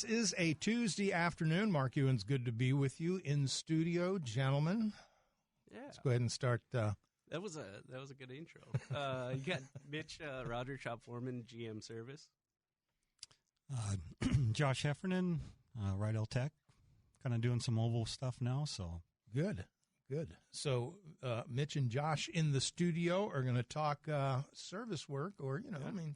This is a Tuesday afternoon. Mark Ewan's good to be with you in studio, gentlemen. Yeah. Let's go ahead and start. That was a good intro. You got Mitch, Roger, shop foreman, GM service. Josh Heffernan, Rydell Tech, kind of doing some mobile stuff now. So good. So Mitch and Josh in the studio are going to talk service work or,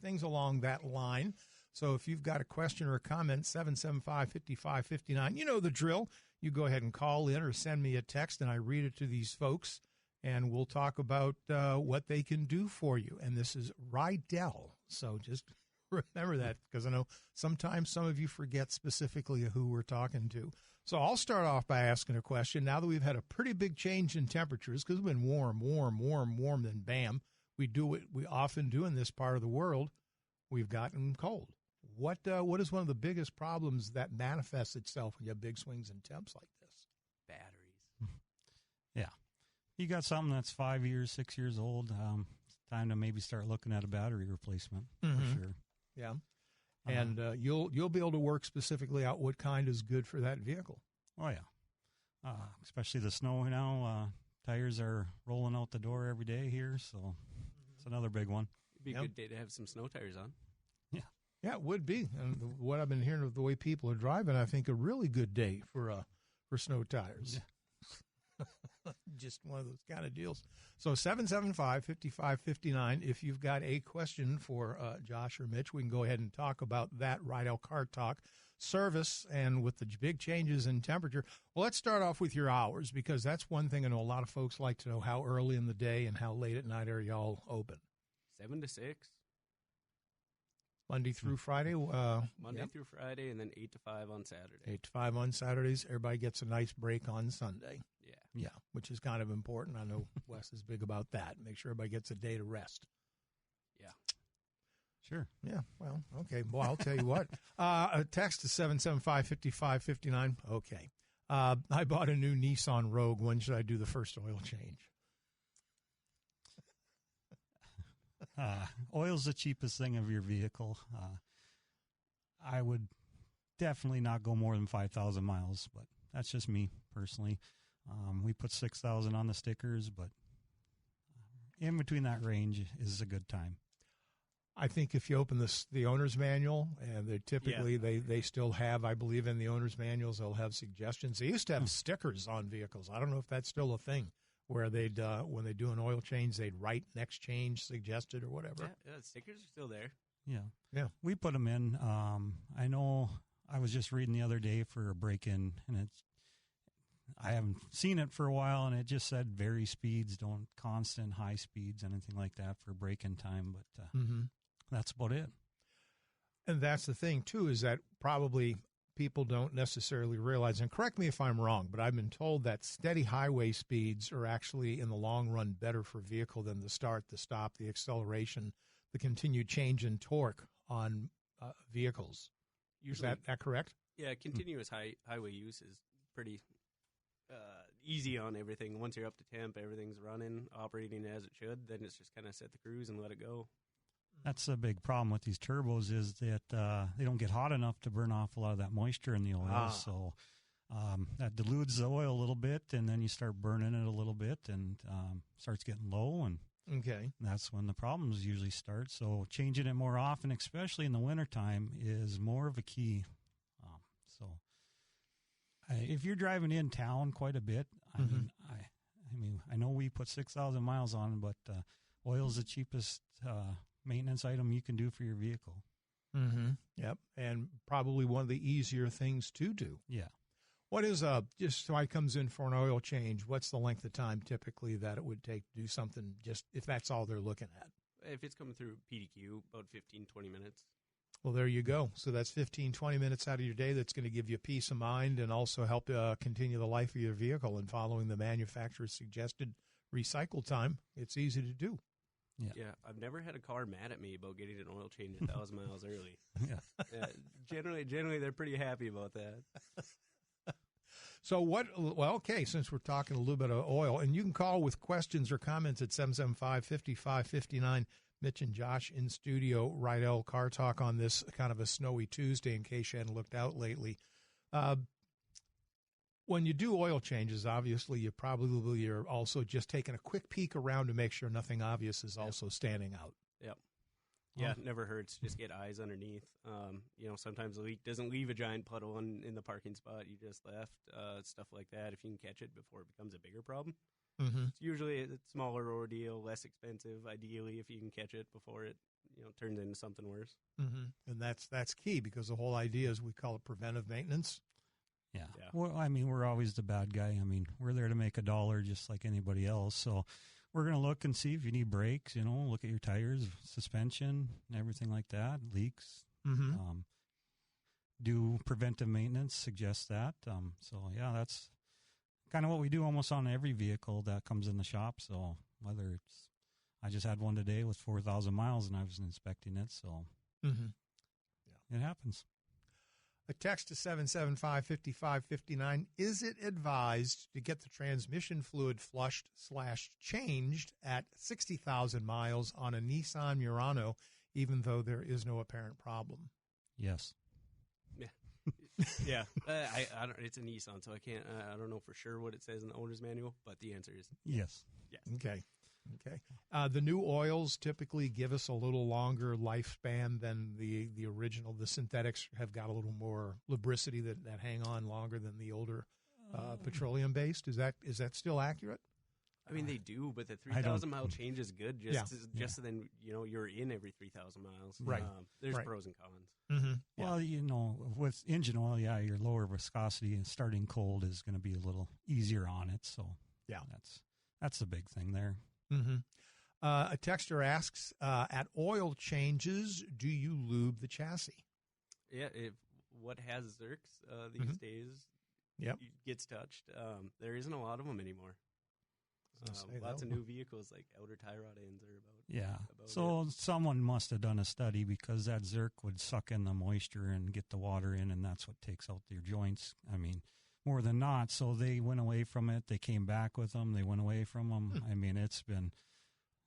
things along that line. So if you've got a question or a comment, 775-5559, you know the drill. You go ahead and call in or send me a text, and I read it to these folks, and we'll talk about what they can do for you. And this is Rydell. So just remember that, because I know sometimes some of you forget specifically who we're talking to. So I'll start off by asking a question. Now that we've had a pretty big change in temperatures, because we've been warm, then bam, we do what we often do in this part of the world, we've gotten cold. What is one of the biggest problems that manifests itself when you have big swings in temps like this? Batteries. Yeah. You got something that's 5 years, 6 years old, it's time to maybe start looking at a battery replacement for sure. Yeah. And you'll be able to work specifically out what kind is good for that vehicle. Oh, yeah. Especially the snow now. Tires are rolling out the door every day here, so it's another big one. It'd be a good day to have some snow tires on. Yeah. Yeah, it would be. And what I've been hearing of the way people are driving, I think a really good day for snow tires. Yeah. Just one of those kind of deals. So 775-5559, if you've got a question for Josh or Mitch, we can go ahead and talk about that Rydell Car Talk service. And with the big changes in temperature, well, let's start off with your hours, because that's one thing I know a lot of folks like to know. How early in the day and how late at night are y'all open? 7 to 6. Monday through Friday? Monday through Friday, and then 8 to 5 on Saturday. 8 to 5 on Saturdays. Everybody gets a nice break on Sunday. Yeah, which is kind of important. I know Wes is big about that. Make sure everybody gets a day to rest. Yeah. Sure. Yeah, well, okay. Well, I'll tell you what. A text to 775-5559. Okay. I bought a new Nissan Rogue. When should I do the first oil change? Oil's the cheapest thing of your vehicle. I would definitely not go more than 5,000 miles, but that's just me personally. We put 6,000 on the stickers, but in between that range is a good time. I think if you open the owner's manual, and they typically they still have, I believe in the owner's manuals, they'll have suggestions. They used to have stickers on vehicles. I don't know if that's still a thing, where they'd when they do an oil change, they'd write next change suggested or whatever. Yeah, stickers are still there. Yeah. We put them in. I know I was just reading the other day for a break-in, and I haven't seen it for a while, and it just said vary speeds, don't constant high speeds, anything like that for break-in time, but that's about it. And that's the thing, too, is that probably people don't necessarily realize, and correct me if I'm wrong, but I've been told that steady highway speeds are actually, in the long run, better for a vehicle than the start, the stop, the acceleration, the continued change in torque on vehicles. Usually, Is that correct? Yeah, continuous highway use is pretty easy on everything. Once you're up to temp, everything's running, operating as it should, then it's just kind of set the cruise and let it go. That's a big problem with these turbos, is that they don't get hot enough to burn off a lot of that moisture in the oil. So that dilutes the oil a little bit, and then you start burning it a little bit, and starts getting low, and that's when the problems usually start. So changing it more often, especially in the wintertime, is more of a key. If you're driving in town quite a bit, I mean, I know we put 6,000 miles on, but oil's the cheapest maintenance item you can do for your vehicle. Yep, and probably one of the easier things to do. Yeah. What is just somebody comes in for an oil change, what's the length of time typically that it would take to do something, just if that's all they're looking at? If it's coming through PDQ, about 15, 20 minutes. Well, there you go. So that's 15, 20 minutes out of your day that's going to give you peace of mind and also help continue the life of your vehicle. And following the manufacturer's suggested recycle time, it's easy to do. Yeah, I've never had a car mad at me about getting an oil change 1,000 miles early. Yeah. Generally, they're pretty happy about that. So since we're talking a little bit of oil, and you can call with questions or comments at 775-5559. Mitch and Josh in studio, Rydell Car Talk on this kind of a snowy Tuesday, in case you hadn't looked out lately. When you do oil changes, obviously, you're also just taking a quick peek around to make sure nothing obvious is also standing out. Yep. Yeah, it never hurts. Just get eyes underneath. Sometimes the leak doesn't leave a giant puddle in the parking spot you just left, stuff like that. If you can catch it before it becomes a bigger problem. Mm-hmm. It's usually a smaller ordeal, less expensive, ideally, if you can catch it before it turns into something worse. Mm-hmm. And that's key, because the whole idea is we call it preventive maintenance. Yeah. Well, I mean, we're always the bad guy. I mean, we're there to make $1 just like anybody else. So we're going to look and see if you need brakes, look at your tires, suspension, and everything like that, leaks. Mm-hmm. Do preventive maintenance, suggest that. That's kind of what we do almost on every vehicle that comes in the shop. So I just had one today with 4,000 miles and I was inspecting it. So It happens. A text to 775-5559. Is it advised to get the transmission fluid flushed/changed at 60,000 miles on a Nissan Murano, even though there is no apparent problem? Yes. Yeah. Yeah. I don't. It's a Nissan, so I can't. I don't know for sure what it says in the owner's manual, but the answer is yes. Yes. Okay. The new oils typically give us a little longer lifespan than the original. The synthetics have got a little more lubricity that hang on longer than the older petroleum-based. Is that still accurate? I mean, they do, but the 3,000 mile change is good. So then you're in every 3,000 miles. Right. There's pros and cons. Mm-hmm. Well, with engine oil, your lower viscosity and starting cold is going to be a little easier on it. So that's the big thing there. Mm-hmm. A texter asks, at oil changes, do you lube the chassis? Yeah, what has Zerks these days gets touched. There isn't a lot of them anymore. Lots of new vehicles, like outer tie rod ends are about someone must have done a study, because that Zerk would suck in the moisture and get the water in, and that's what takes out your joints. I mean, more than not. So they went away from it. They came back with them. They went away from them. I mean, it's been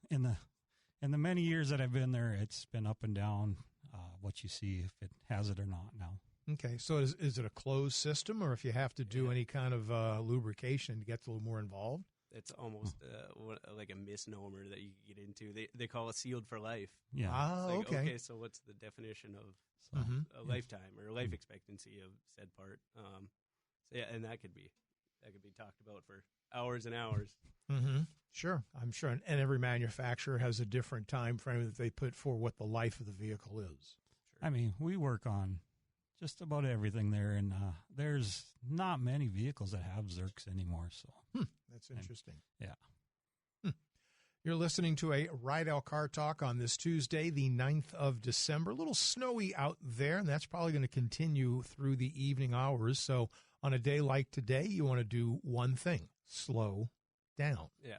in the many years that I've been there, it's been up and down what you see, if it has it or not now. Okay, so is it a closed system, or if you have to do any kind of lubrication, it gets a little more involved? It's almost like a misnomer that you get into. They call it sealed for life. Yeah. Okay. So what's the definition of a lifetime or life expectancy of said part? And that could be talked about for hours and hours. Mm-hmm. Sure, I'm sure. And every manufacturer has a different time frame that they put for what the life of the vehicle is. Sure. I mean, we work on just about everything there, and there's not many vehicles that have Zerks anymore. So that's interesting. Yeah. You're listening to a Rydell Car Talk on this Tuesday, the 9th of December. A little snowy out there, and that's probably going to continue through the evening hours. So on a day like today, you want to do one thing: slow down. Yeah.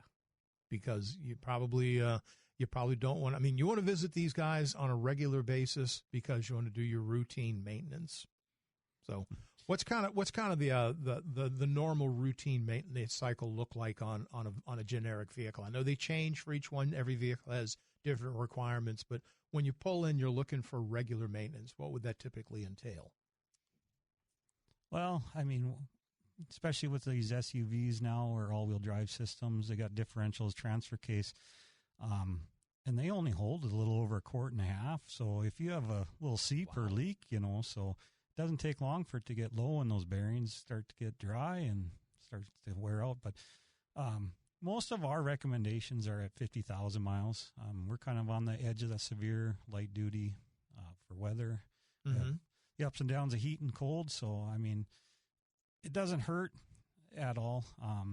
Because you probably don't want. I mean, you want to visit these guys on a regular basis because you want to do your routine maintenance. So, what's kind of the normal routine maintenance cycle look like on a generic vehicle? I know they change for each one. Every vehicle has different requirements, but when you pull in, you're looking for regular maintenance. What would that typically entail? Well, I mean, especially with these SUVs now, or all-wheel drive systems, they got differentials, transfer case, and they only hold a little over 1.5 quarts. So if you have a little seep or leak, so it doesn't take long for it to get low, and those bearings start to get dry and start to wear out. But most of our recommendations are at 50,000 miles. We're kind of on the edge of the severe light duty for weather. Mm-hmm. The ups and downs of heat and cold. So, I mean, it doesn't hurt at all. A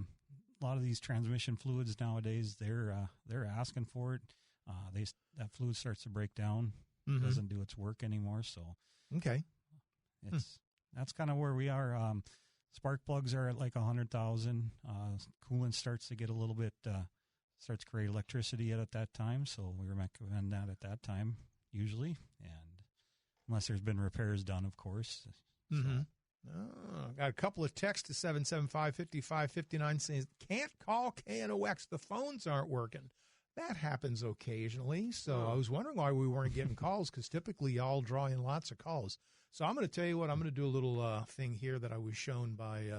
lot of these transmission fluids nowadays, they're asking for it. That fluid starts to break down. It doesn't do its work anymore. So, okay, that's kind of where we are. Spark plugs are at like 100,000. Coolant starts to get a little bit starts to create electricity at that time. So we recommend that at that time usually, and unless there's been repairs done, of course. So. Got a couple of texts to 775-5559 saying, can't call KNOX. The phones aren't working. That happens occasionally. So I was wondering why we weren't getting calls, because typically y'all draw in lots of calls. So I'm going to tell you what, I'm going to do a little thing here that I was shown by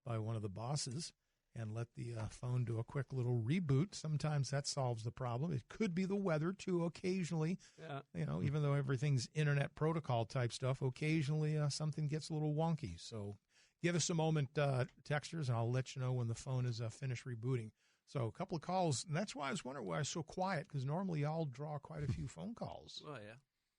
one of the bosses, and let the phone do a quick little reboot. Sometimes that solves the problem. It could be the weather, too, occasionally. Yeah. You know, even though everything's internet protocol type stuff, occasionally something gets a little wonky. So give us a moment, texters, and I'll let you know when the phone is finished rebooting. So a couple of calls, and that's why I was wondering why I was so quiet, because normally y'all draw quite a few phone calls. Oh, yeah.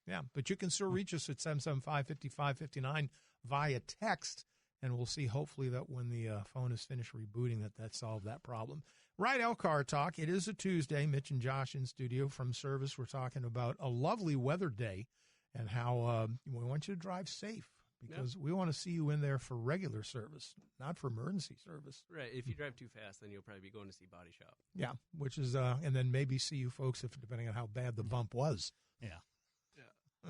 Yeah, but you can still reach us at 775-5559 via text. And we'll see, hopefully, that when the phone is finished rebooting, that solved that problem. Rydell Car Talk. It is a Tuesday. Mitch and Josh in studio from service. We're talking about a lovely weather day and how we want you to drive safe, because we want to see you in there for regular service, not for emergency service. Right. If you drive too fast, then you'll probably be going to see Body Shop. Yeah, which is, and then maybe see you folks, if depending on how bad the bump was. Yeah.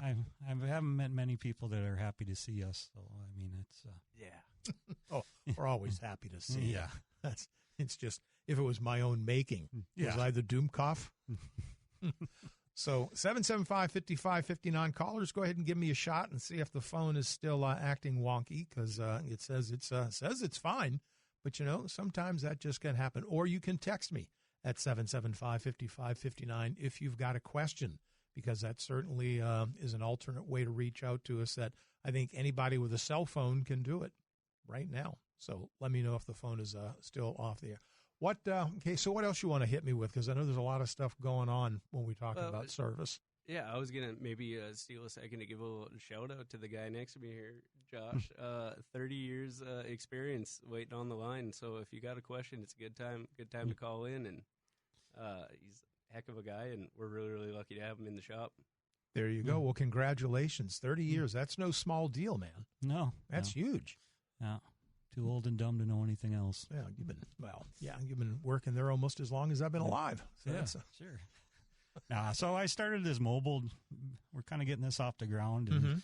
I haven't met many people that are happy to see us, so I mean it's oh, we're always happy to see you. It's just, if it was my own making, was I the Doomkoff? So 775-5559 callers, go ahead and give me a shot and see if the phone is still acting wonky, because it says it's fine, but you know, sometimes that just can happen. Or you can text me at 775-5559 if you've got a question, because that certainly is an alternate way to reach out to us that I think anybody with a cell phone can do it right now. So let me know if the phone is still off the air. Okay, so what else you want to hit me with? Because I know there's a lot of stuff going on when we talk about service. Yeah, I was going to maybe steal a second to give a little shout-out to the guy next to me here, Josh. 30 years experience waiting on the line. So if you got a question, it's a good time to call in. And he's heck of a guy, and we're really, really lucky to have him in the shop. There you go. Well, congratulations. 30 years. That's no small deal, man. No. That's huge. Yeah. Too old and dumb to know anything else. Yeah, you've been working there almost as long as I've been alive. So sure. So I started this mobile. We're kind of getting this off the ground, and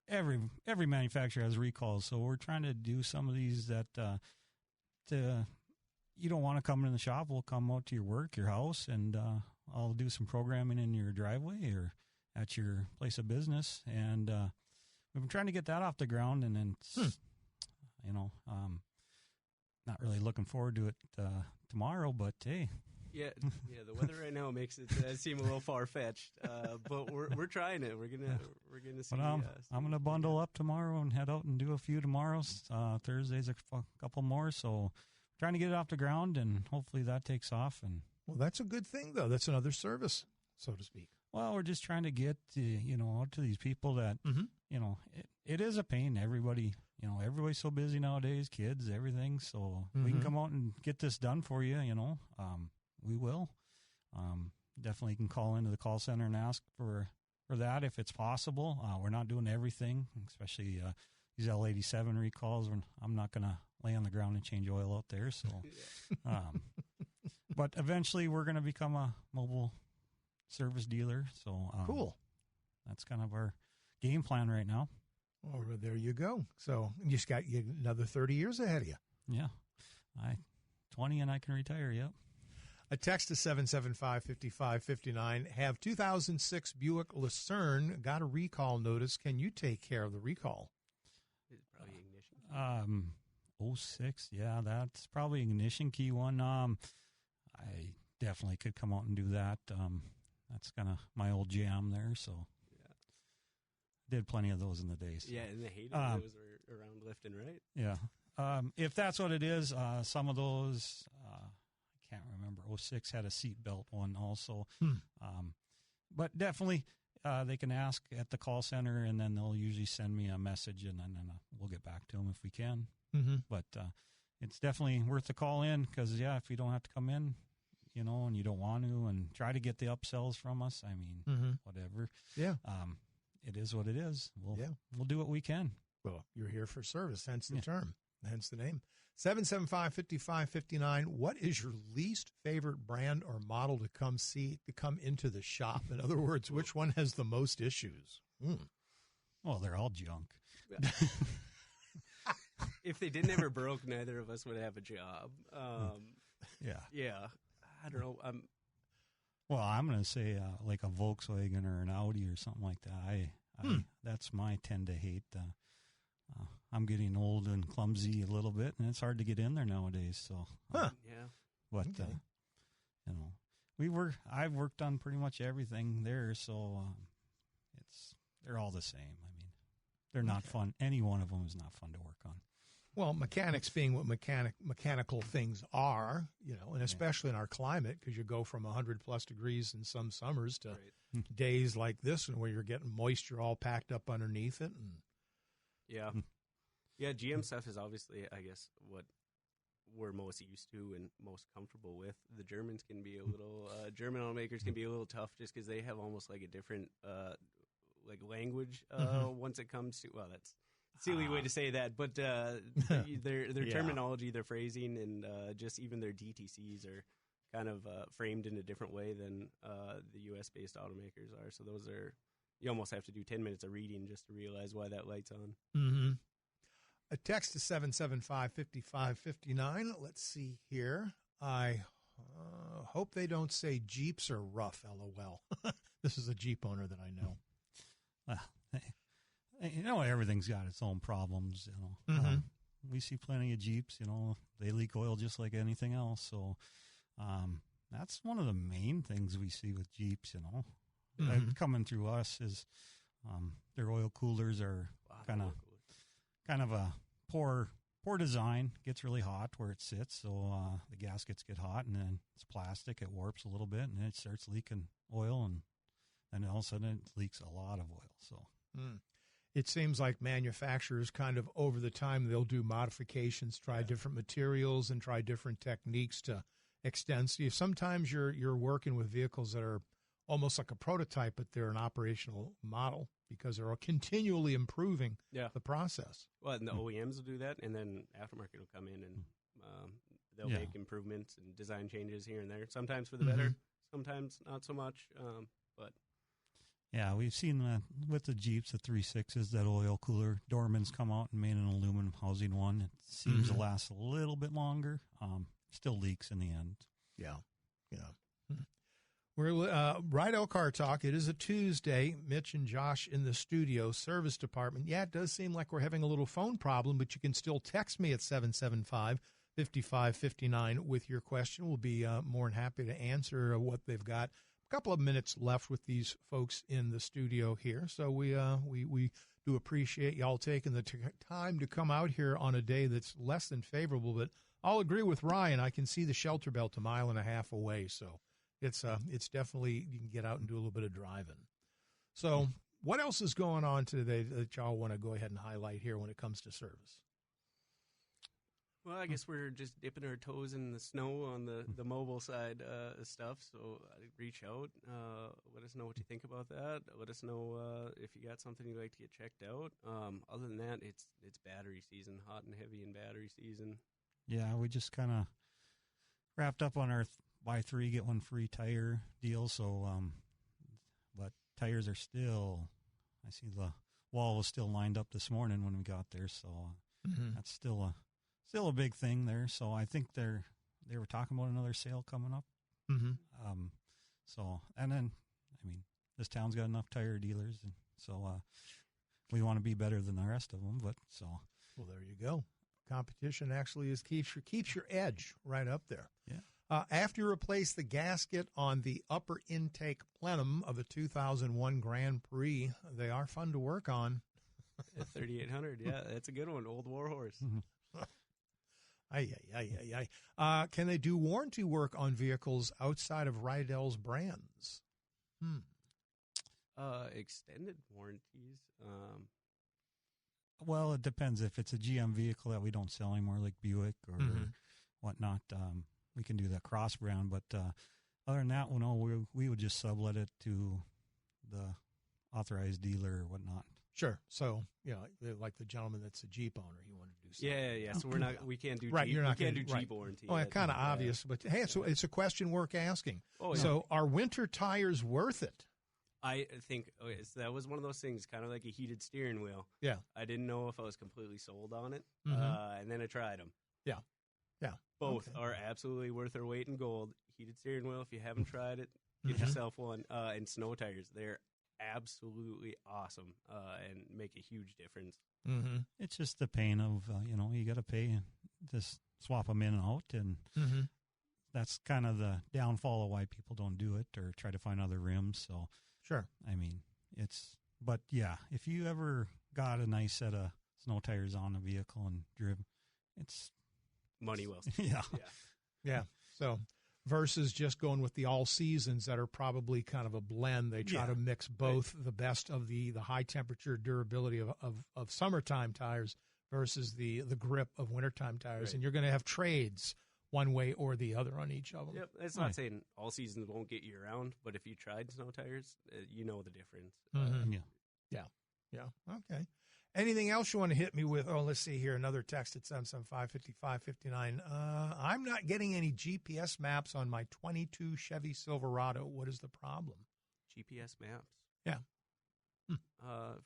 every manufacturer has recalls, so we're trying to do some of these that you don't want to come in the shop. We'll come out to your work, your house, and I'll do some programming in your driveway or at your place of business. And we've been trying to get that off the ground, and then it's, not really looking forward to it tomorrow, but hey. Yeah, the weather right now makes it seem a little far-fetched, but we're trying it. We're gonna see. But I'm gonna bundle up tomorrow and head out and do a few tomorrows. Thursday's a couple more, so trying to get it off the ground, and hopefully that takes off. And well, that's a good thing, though. That's another service, so to speak. Well, we're just trying to get out to these people that it is a pain. Everybody's so busy nowadays, kids, everything. So we can come out and get this done for you. We will. Definitely can call into the call center and ask for that if it's possible. We're not doing everything, especially these L87 recalls. I'm not going to lay on the ground and change oil out there. So, but eventually we're going to become a mobile service dealer. So cool. That's kind of our game plan right now. Well, there you go. So you just got another 30 years ahead of you. Yeah. 20 and I can retire. Yep. A text to 775-5559. Have 2006 Buick Lucerne got a recall notice. Can you take care of the recall? It's probably ignition. 06. Yeah, that's probably ignition key one. I definitely could come out and do that. That's kind of my old jam there. So did plenty of those in the days. Yeah, and the hate of those are around left and right. Yeah. If that's what it is, some of those, I can't remember. 06 had a seatbelt one also. But definitely they can ask at the call center, and then they'll usually send me a message, and then we'll get back to them if we can. But it's definitely worth the call in because, if you don't have to come in, and you don't want to, and try to get the upsells from us, I mean, whatever. Yeah. It is what it is. We'll do what we can. Well, you're here for service, hence the term, hence the name. 775-5559. What is your least favorite brand or model to come into the shop? In other words, which one has the most issues? Well, they're all junk. If they didn't ever broke, neither of us would have a job. Yeah. I don't know. Well, I'm going to say like a Volkswagen or an Audi or something like that. That's my tend to hate. I'm getting old and clumsy a little bit, and it's hard to get in there nowadays. So, yeah. But I've worked on pretty much everything there, so they're all the same. I mean, they're not fun. Any one of them is not fun to work on. Well, mechanics being what mechanical things are, and especially in our climate, because you go from 100+ degrees in some summers to days like this, and where you're getting moisture all packed up underneath it. And yeah, GM stuff is obviously, I guess, what we're most used to and most comfortable with. The Germans can be a little German automakers can be a little tough just because they have almost like a different like language once it comes to that's a silly way to say that, but their terminology, their phrasing, and just even their DTCs are kind of framed in a different way than the U.S. based automakers are. So those are, you almost have to do 10 minutes of reading just to realize why that light's on. Mm-hmm. A text to 775-5559. Let's see here. I hope they don't say Jeeps are rough, LOL. This is a Jeep owner that I know. Well, everything's got its own problems, we see plenty of Jeeps, they leak oil just like anything else. So that's one of the main things we see with Jeeps, coming through us is their oil coolers are kind of a poor design. Gets really hot where it sits, so the gaskets get hot, and then it's plastic. It warps a little bit, and it starts leaking oil, and then all of a sudden it leaks a lot of oil. So it seems like manufacturers kind of over the time they'll do modifications, try different materials, and try different techniques to extend. So sometimes you're working with vehicles that are almost like a prototype, but they're an operational model because they're continually improving the process. Well, and the OEMs will do that, and then aftermarket will come in and they'll make improvements and design changes here and there, sometimes for the better, sometimes not so much, but... Yeah, we've seen with the Jeeps, the 3.6s, that oil cooler. Dorman's come out and made an aluminum housing one. It seems to last a little bit longer. Still leaks in the end. Yeah. We're Rydell Car Talk. It is a Tuesday. Mitch and Josh in the studio, service department. Yeah, it does seem like we're having a little phone problem, but you can still text me at 775-5559 with your question. We'll be more than happy to answer what they've got. A couple of minutes left with these folks in the studio here, so we do appreciate y'all taking the time to come out here on a day that's less than favorable. But I'll agree with Ryan. I can see the shelter belt a mile and a half away, so it's definitely, you can get out and do a little bit of driving. So what else is going on today that y'all want to go ahead and highlight here when it comes to service? Well, I guess we're just dipping our toes in the snow on the mobile side of stuff. So reach out, let us know what you think about that. Let us know if you got something you'd like to get checked out. Other than that, it's battery season, hot and heavy in battery season. Yeah, we just kind of wrapped up on our buy 3, get 1 free tire deal. So, but tires are still, I see the wall was still lined up this morning when we got there. So that's still a big thing there. So I think they were talking about another sale coming up. So, and then, I mean, this town's got enough tire dealers, and so we want to be better than the rest of them. But so, well, there you go. Competition actually keeps your edge right up there. Yeah. After you replace the gasket on the upper intake plenum of a 2001 Grand Prix, they are fun to work on. 3800, yeah, that's a good one. Old warhorse. Can they do warranty work on vehicles outside of Rydell's brands? Extended warranties. Well, it depends. If it's a GM vehicle that we don't sell anymore, like Buick or whatnot, we can do that cross brand. But other than that, we would just sublet it to the authorized dealer or whatnot. Sure. So, like the gentleman that's a Jeep owner, he wanted to do something. Yeah. So we can't do right. Jeep. You're not we can't do right. Jeep warranty. Oh, kind of obvious, but hey, it's a question worth asking. Oh, yeah. So, are winter tires worth it? I think so that was one of those things, kind of like a heated steering wheel. Yeah. I didn't know if I was completely sold on it, and then I tried them. Yeah. Both are absolutely worth their weight in gold. heated steering wheel. If you haven't tried it, get yourself one. And snow tires, they're absolutely awesome and make a huge difference. Mm-hmm. It's just the pain of, you got to pay to swap them in and out. And that's kind of the downfall of why people don't do it or try to find other rims. So, sure. I mean, but yeah, if you ever got a nice set of snow tires on a vehicle and driven, it's money well spent. Yeah. So versus just going with the all seasons that are probably kind of a blend. They try to mix both the best of the high temperature durability of summertime tires versus the grip of wintertime tires. Right. And you're going to have trades one way or the other on each of them. Yep. It's not saying all seasons won't get you around, but if you tried snow tires, you know the difference. Yeah. Okay. Anything else you want to hit me with? Oh, let's see here. Another text at 775-5559. I'm not getting any GPS maps on my 22 Chevy Silverado. What is the problem? GPS maps? Yeah.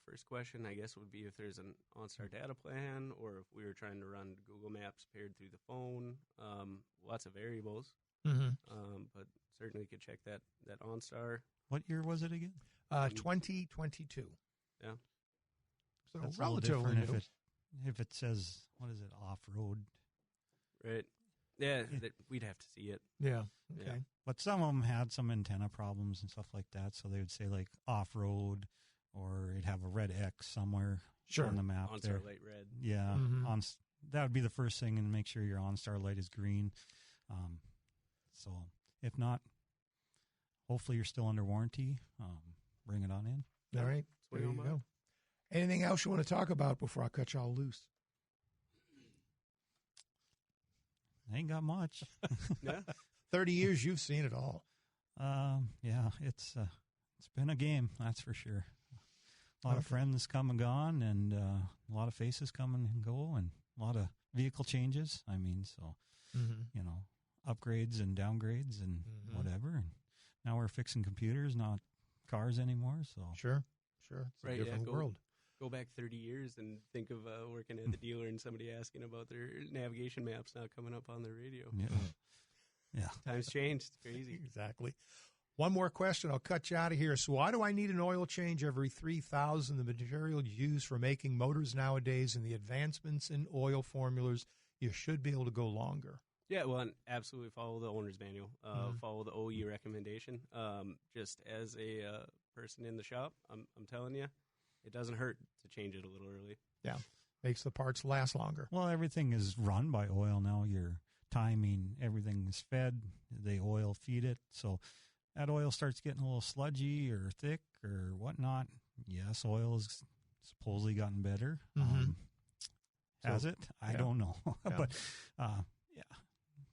First question, I guess, would be if there's an OnStar data plan or if we were trying to run Google Maps paired through the phone. Lots of variables. But certainly could check that OnStar. What year was it again? 2022. Yeah. So that's relatively new. If it says, what is it, off-road? Right. Yeah, we'd have to see it. Yeah. Okay. Yeah. But some of them had some antenna problems and stuff like that, so they would say like off-road, or it'd have a red X somewhere on the map. OnStar light red. Yeah. That would be the first thing, and make sure your OnStar light is green. So if not, hopefully you're still under warranty. Bring it on in. All right. There you go. Anything else you want to talk about before I cut y'all loose? I ain't got much. Yeah. 30 years, you've seen it all. Yeah, it's been a game, that's for sure. A lot of friends come and gone, and a lot of faces come and go, and a lot of vehicle changes. I mean, so, upgrades and downgrades and whatever. And now we're fixing computers, not cars anymore. So Sure. It's a different world. Go back 30 years and think of working at the dealer and somebody asking about their navigation maps not coming up on the radio. Yeah. Times changed. It's crazy. Exactly. One more question. I'll cut you out of here. So why do I need an oil change every 3,000? The material used for making motors nowadays and the advancements in oil formulas, you should be able to go longer. Yeah, well, and absolutely follow the owner's manual. Follow the OE recommendation. Just as a person in the shop, I'm telling you, it doesn't hurt to change it a little early. Yeah, makes the parts last longer. Well, everything is run by oil now. Your timing, everything is fed. They oil feed it. So that oil starts getting a little sludgy or thick or whatnot. Yes, oil has supposedly gotten better. Has it? I don't know. But,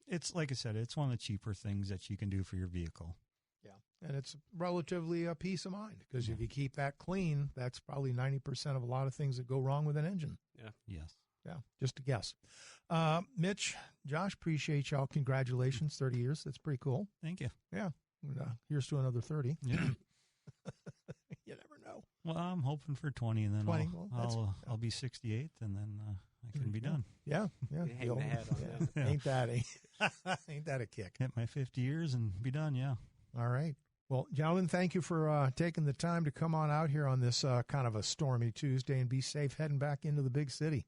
it's like I said, it's one of the cheaper things that you can do for your vehicle. Yeah, and it's relatively a peace of mind because if you keep that clean, that's probably 90% of a lot of things that go wrong with an engine. Yeah. Yes. Yeah, just a guess. Mitch, Josh, appreciate y'all. Congratulations, 30 years. That's pretty cool. Thank you. Yeah. Here's to another 30. Yeah. You never know. Well, I'm hoping for 20, and then 20. I'll be 68, and then I can be done. Yeah. Hang the hat on that. Ain't that a kick? Hit my 50 years and be done, yeah. All right. Well, gentlemen, thank you for taking the time to come on out here on this kind of a stormy Tuesday, and be safe heading back into the big city.